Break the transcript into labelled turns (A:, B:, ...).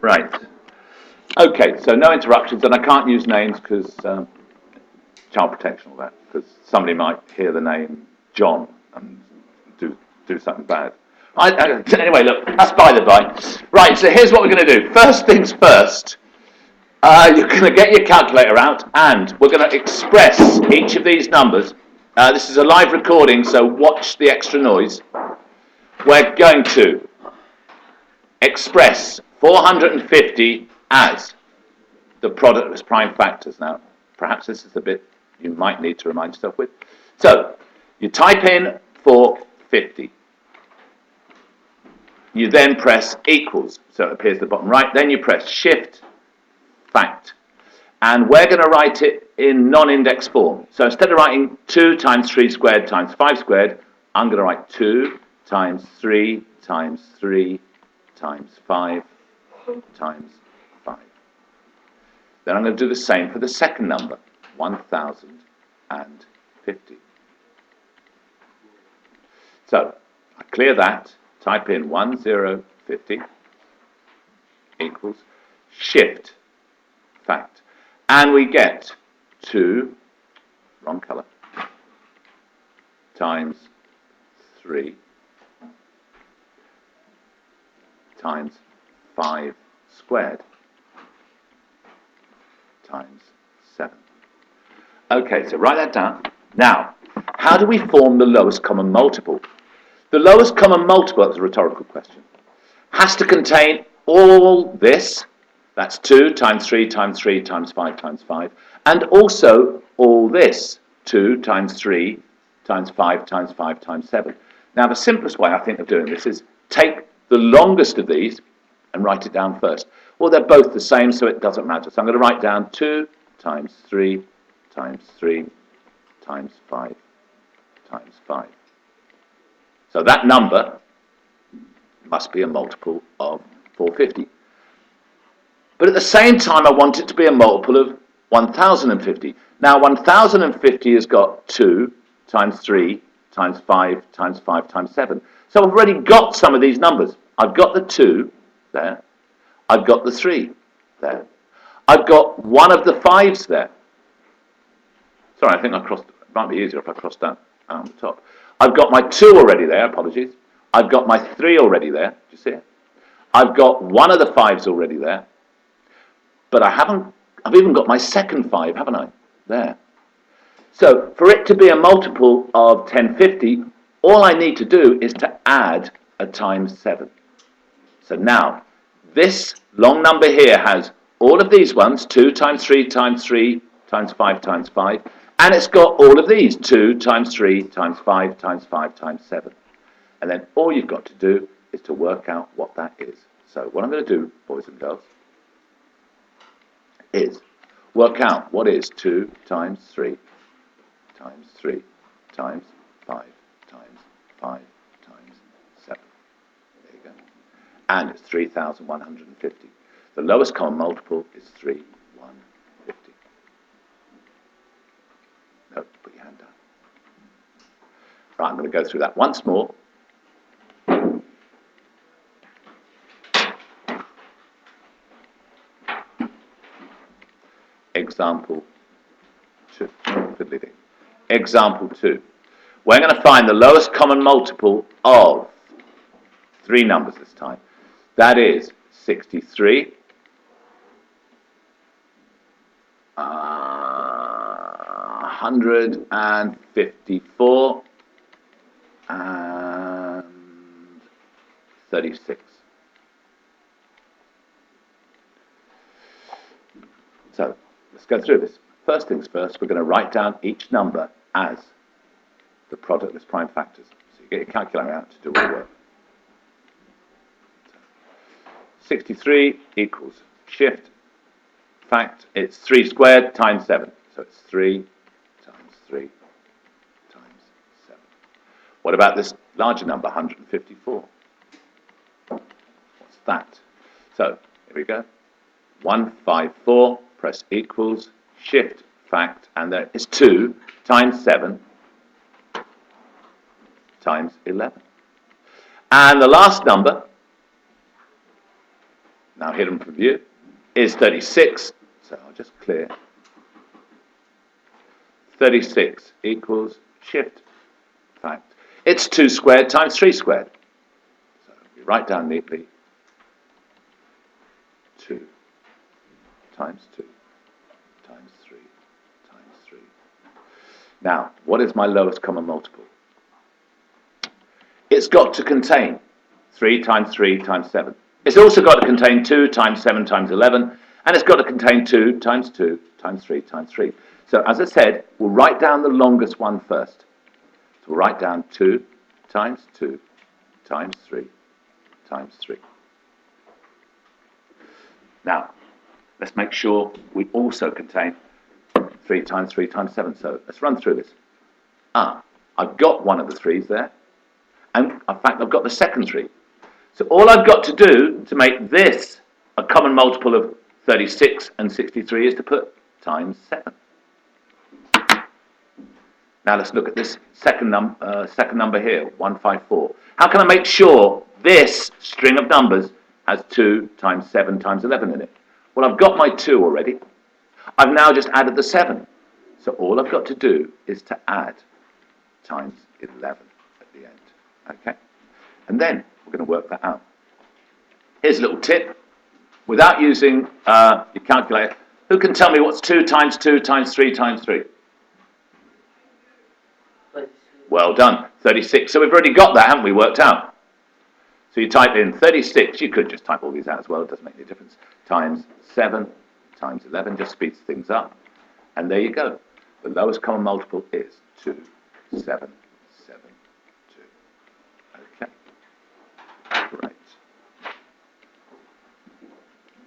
A: Right. Okay, so no interruptions, and I can't use names because child protection, all that, because somebody might hear the name John and do something bad. Anyway, look, that's by the by. Right, so here's what we're going to do. First things first, you're going to get your calculator out, and we're going to express each of these numbers. This is a live recording, so watch the extra noise. We're going to express 450 as the productless prime factors. Now, perhaps this is the bit you might need to remind yourself with. So, you type in 450. You then press equals, so it appears at the bottom right. Then you press shift, fact. And we're going to write it in non-index form. So instead of writing 2 times 3 squared times 5 squared, I'm going to write 2 times 3 times 3 times 5 times 5. Then I'm going to do the same for the second number, 1050. So I clear that, type in 1050 equals shift, fact. And we get 2, wrong colour, times 3 times 5 squared times 7. Okay, so write that down. Now, how do we form the lowest common multiple? The lowest common multiple, that's a rhetorical question, has to contain all this, that's 2 times 3 times 3 times 5 times 5, and also all this, 2 times 3 times 5 times 5 times 7. Now, the simplest way, I think, of doing this is take the longest of these and write it down first. Well, they're both the same, so it doesn't matter. So I'm going to write down 2 times 3 times 3 times 5 times 5. So that number must be a multiple of 450. But at the same time, I want it to be a multiple of 1050. Now, 1050 has got 2 times 3 times 5 times 5 times 7. So I've already got some of these numbers. I've got the 2 there. I've got the 3 there. I've got one of the 5s there. Sorry, I think I crossed. It might be easier if I crossed that out on the top. I've got my 2 already there, apologies. I've got my 3 already there, do you see it? I've got one of the 5s already there. But I've even got my second 5, haven't I? There. So, for it to be a multiple of 1050, all I need to do is to add a times 7. So now, this long number here has all of these ones, 2 times 3 times 3 times 5 times 5, and it's got all of these, 2 times 3 times 5 times 5 times 7. And then all you've got to do is to work out what that is. So what I'm going to do, boys and girls, is work out what is 2 times 3 times 3 times 5 times 5 times 7. There you go. And it's 3,150. The lowest common multiple is 3,150. No, put your hand down. Right, I'm going to go through that once more. Example 2. Example 2. We're going to find the lowest common multiple of 3 numbers this time. That is 63, 154, and 36. So, let's go through this. First things first, we're going to write down each number as the productless prime factors. So you get your calculator out to do all the work. 63 equals shift, fact, it's 3 squared times 7. So it's 3 times 3 times 7. What about this larger number, 154? What's that? So, here we go. 154, press equals, shift, fact, and there is 2 times 7 times 11. And the last number, now hidden from view, is 36. So I'll just clear. 36 equals shift fact. It's 2 squared times 3 squared. So we write down neatly 2 times 2 times 3 times 3. Now, what is my lowest common multiple? It's got to contain 3 times 3 times 7. It's also got to contain 2 times 7 times 11, and it's got to contain 2 times 2 times 3 times 3. So as I said, we'll write down the longest one first. So we'll write down 2 times 2 times 3 times 3. Now, let's make sure we also contain 3 times 3 times 7. So let's run through this. I've got one of the 3's there. And in fact, I've got the second 3. So all I've got to do to make this a common multiple of 36 and 63 is to put times 7. Now let's look at this second number here, 154. How can I make sure this string of numbers has 2 times 7 times 11 in it? Well, I've got my 2 already. I've now just added the 7. So all I've got to do is to add times 11 at the end. Okay? And then we're going to work that out. Here's a little tip. Without using your calculator, who can tell me what's 2 times 2 times 3 times 3? Well done, 36. So we've already got that, haven't we, worked out? So you type in 36, you could just type all these out as well, it doesn't make any difference, times 7 times 11, just speeds things up. And there you go. The lowest common multiple is 2, 7, 7, 2. Okay. Great.